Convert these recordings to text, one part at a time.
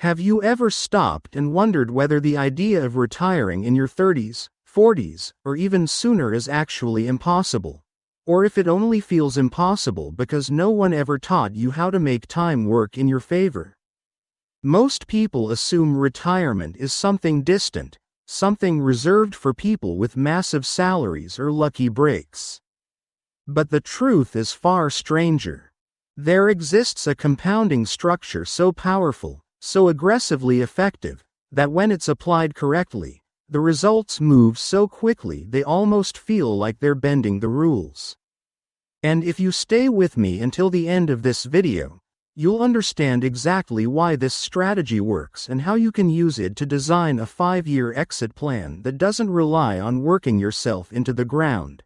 Have you ever stopped and wondered whether the idea of retiring in your 30s, 40s, or even sooner is actually impossible? Or if it only feels impossible because no one ever taught you how to make time work in your favor? Most people assume retirement is something distant, something reserved for people with massive salaries or lucky breaks. But the truth is far stranger. There exists a compounding structure so powerful, so aggressively effective, that when it's applied correctly, the results move so quickly they almost feel like they're bending the rules. And if you stay with me until the end of this video, you'll understand exactly why this strategy works and how you can use it to design a 5-year exit plan that doesn't rely on working yourself into the ground.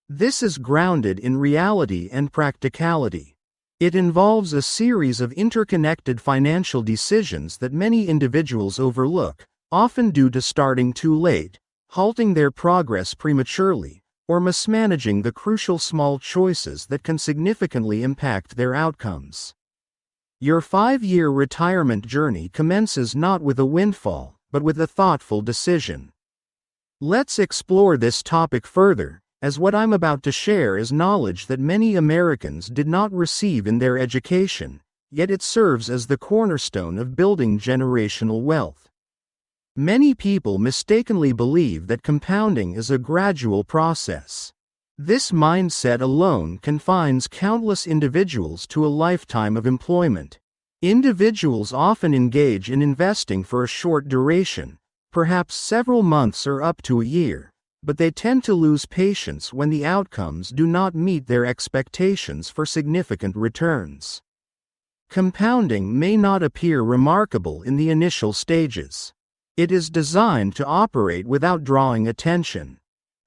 This is grounded in reality and practicality. It involves a series of interconnected financial decisions that many individuals overlook, often due to starting too late, halting their progress prematurely, or mismanaging the crucial small choices that can significantly impact their outcomes. Your 5-year retirement journey commences not with a windfall, but with a thoughtful decision. Let's explore this topic further, as what I'm about to share is knowledge that many Americans did not receive in their education, yet it serves as the cornerstone of building generational wealth. Many people mistakenly believe that compounding is a gradual process. This mindset alone confines countless individuals to a lifetime of employment. Individuals often engage in investing for a short duration, perhaps several months or up to a year, but they tend to lose patience when the outcomes do not meet their expectations for significant returns. Compounding may not appear remarkable in the initial stages. It is designed to operate without drawing attention.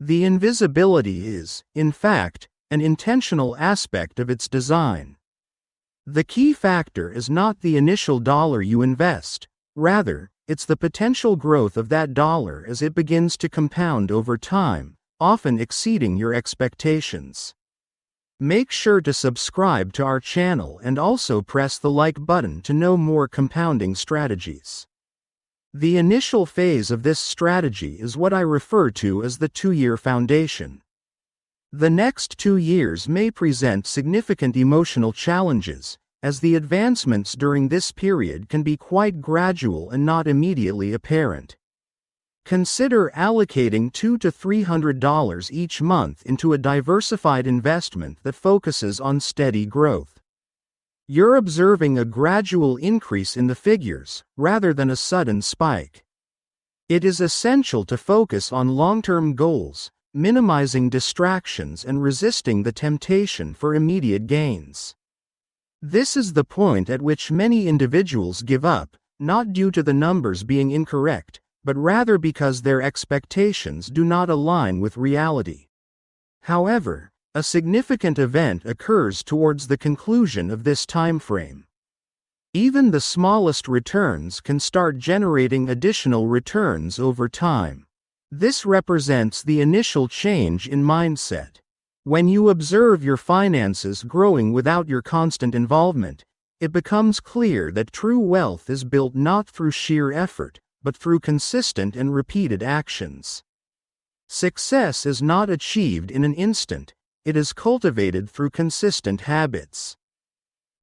The invisibility is, in fact, an intentional aspect of its design. The key factor is not the initial dollar you invest, rather, it's the potential growth of that dollar as it begins to compound over time, often exceeding your expectations. Make sure to subscribe to our channel and also press the like button to know more compounding strategies. The initial phase of this strategy is what I refer to as the 2-year foundation. The next 2 years may present significant emotional challenges, as the advancements during this period can be quite gradual and not immediately apparent. Consider allocating $200 to $300 each month into a diversified investment that focuses on steady growth. You're observing a gradual increase in the figures, rather than a sudden spike. It is essential to focus on long-term goals, minimizing distractions and resisting the temptation for immediate gains. This is the point at which many individuals give up, not due to the numbers being incorrect, but rather because their expectations do not align with reality. However, a significant event occurs towards the conclusion of this time frame. Even the smallest returns can start generating additional returns over time. This represents the initial change in mindset. When you observe your finances growing without your constant involvement, it becomes clear that true wealth is built not through sheer effort, but through consistent and repeated actions. Success is not achieved in an instant, it is cultivated through consistent habits.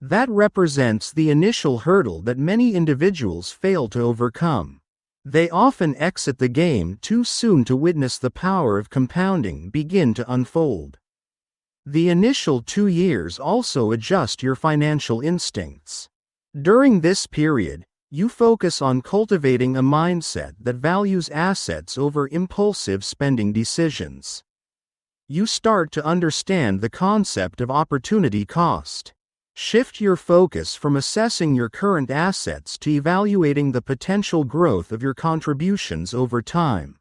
That represents the initial hurdle that many individuals fail to overcome. They often exit the game too soon to witness the power of compounding begin to unfold. The initial 2 years also adjust your financial instincts. During this period, you focus on cultivating a mindset that values assets over impulsive spending decisions. You start to understand the concept of opportunity cost. Shift your focus from assessing your current assets to evaluating the potential growth of your contributions over time.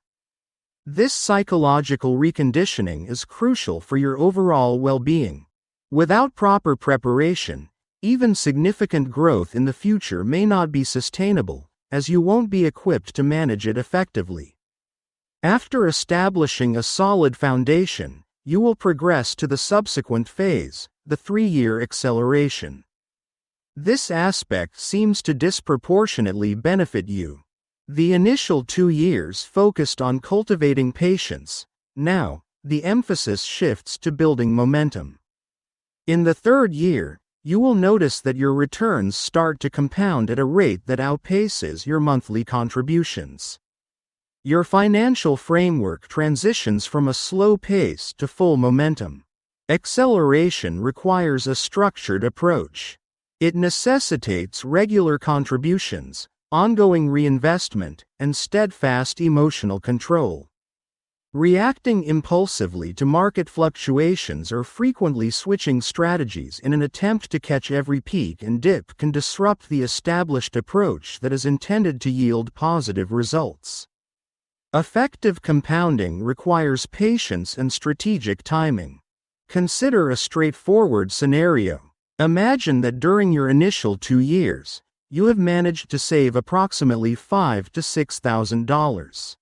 This psychological reconditioning is crucial for your overall well-being. Without proper preparation, even significant growth in the future may not be sustainable, as you won't be equipped to manage it effectively. After establishing a solid foundation, you will progress to the subsequent phase, the 3-year acceleration. This aspect seems to disproportionately benefit you. The initial 2 years focused on cultivating patience. Now, the emphasis shifts to building momentum. In the 3rd year, you will notice that your returns start to compound at a rate that outpaces your monthly contributions. Your financial framework transitions from a slow pace to full momentum. Acceleration requires a structured approach. It necessitates regular contributions, ongoing reinvestment, and steadfast emotional control. Reacting impulsively to market fluctuations or frequently switching strategies in an attempt to catch every peak and dip can disrupt the established approach that is intended to yield positive results. Effective compounding requires patience and strategic timing. Consider a straightforward scenario. Imagine that during your initial 2 years, you have managed to save approximately $5,000 to $6,000.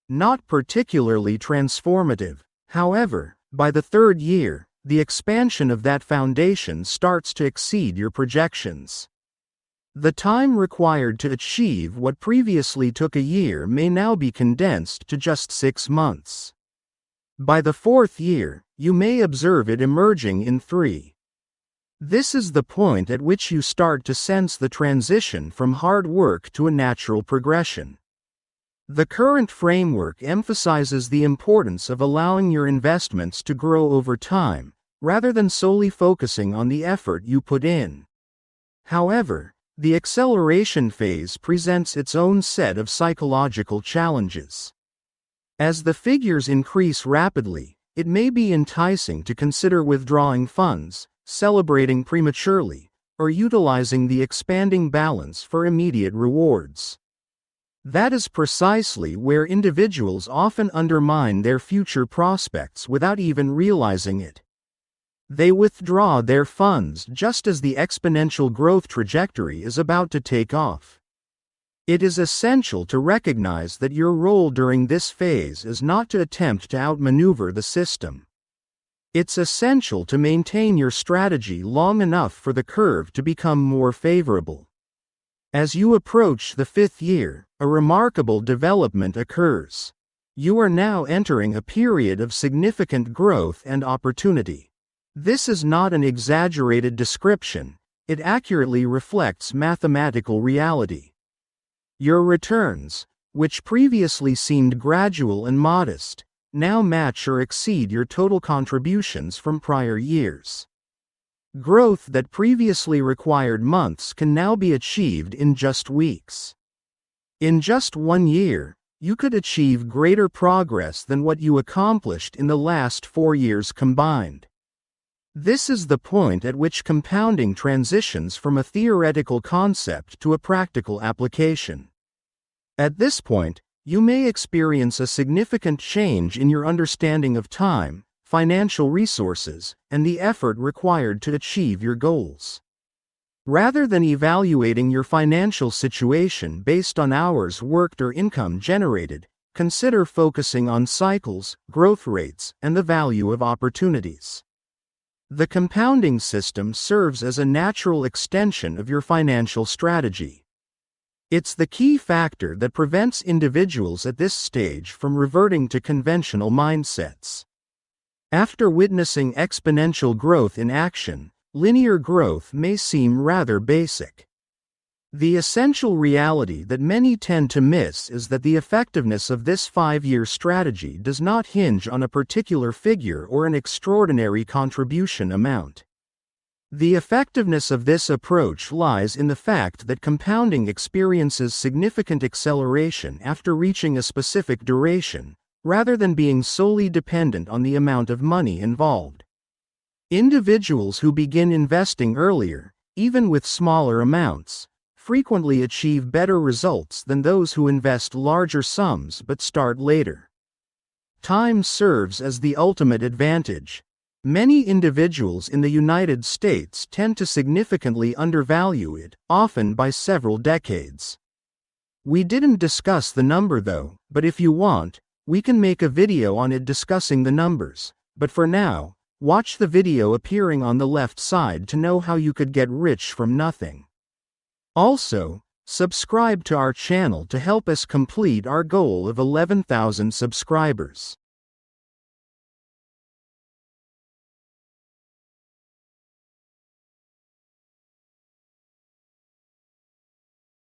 Not particularly transformative. However, by the 3rd year, the expansion of that foundation starts to exceed your projections. The time required to achieve what previously took a year may now be condensed to just 6 months. By the 4th year, you may observe it emerging in 3. This is the point at which you start to sense the transition from hard work to a natural progression. The current framework emphasizes the importance of allowing your investments to grow over time, rather than solely focusing on the effort you put in. However, the acceleration phase presents its own set of psychological challenges. As the figures increase rapidly, it may be enticing to consider withdrawing funds, celebrating prematurely, or utilizing the expanding balance for immediate rewards. That is precisely where individuals often undermine their future prospects without even realizing it. They withdraw their funds just as the exponential growth trajectory is about to take off. It is essential to recognize that your role during this phase is not to attempt to outmaneuver the system. It's essential to maintain your strategy long enough for the curve to become more favorable. As you approach the 5th year, a remarkable development occurs. You are now entering a period of significant growth and opportunity. This is not an exaggerated description, it accurately reflects mathematical reality. Your returns, which previously seemed gradual and modest, now match or exceed your total contributions from prior years. Growth that previously required months can now be achieved in just weeks. In just 1 year, you could achieve greater progress than what you accomplished in the last 4 years combined. This is the point at which compounding transitions from a theoretical concept to a practical application. At this point, you may experience a significant change in your understanding of time, financial resources, and the effort required to achieve your goals. Rather than evaluating your financial situation based on hours worked or income generated, consider focusing on cycles, growth rates, and the value of opportunities. The compounding system serves as a natural extension of your financial strategy. It's the key factor that prevents individuals at this stage from reverting to conventional mindsets. After witnessing exponential growth in action, linear growth may seem rather basic. The essential reality that many tend to miss is that the effectiveness of this 5-year strategy does not hinge on a particular figure or an extraordinary contribution amount. The effectiveness of this approach lies in the fact that compounding experiences significant acceleration after reaching a specific duration, rather than being solely dependent on the amount of money involved. Individuals who begin investing earlier, even with smaller amounts, frequently achieve better results than those who invest larger sums but start later. Time serves as the ultimate advantage. Many individuals in the United States tend to significantly undervalue it, often by several decades. We didn't discuss the number though, but if you want, we can make a video on it discussing the numbers, but for now, Watch the video appearing on the left side to know how you could get rich from nothing. Also, subscribe to our channel to help us complete our goal of 11,000 subscribers.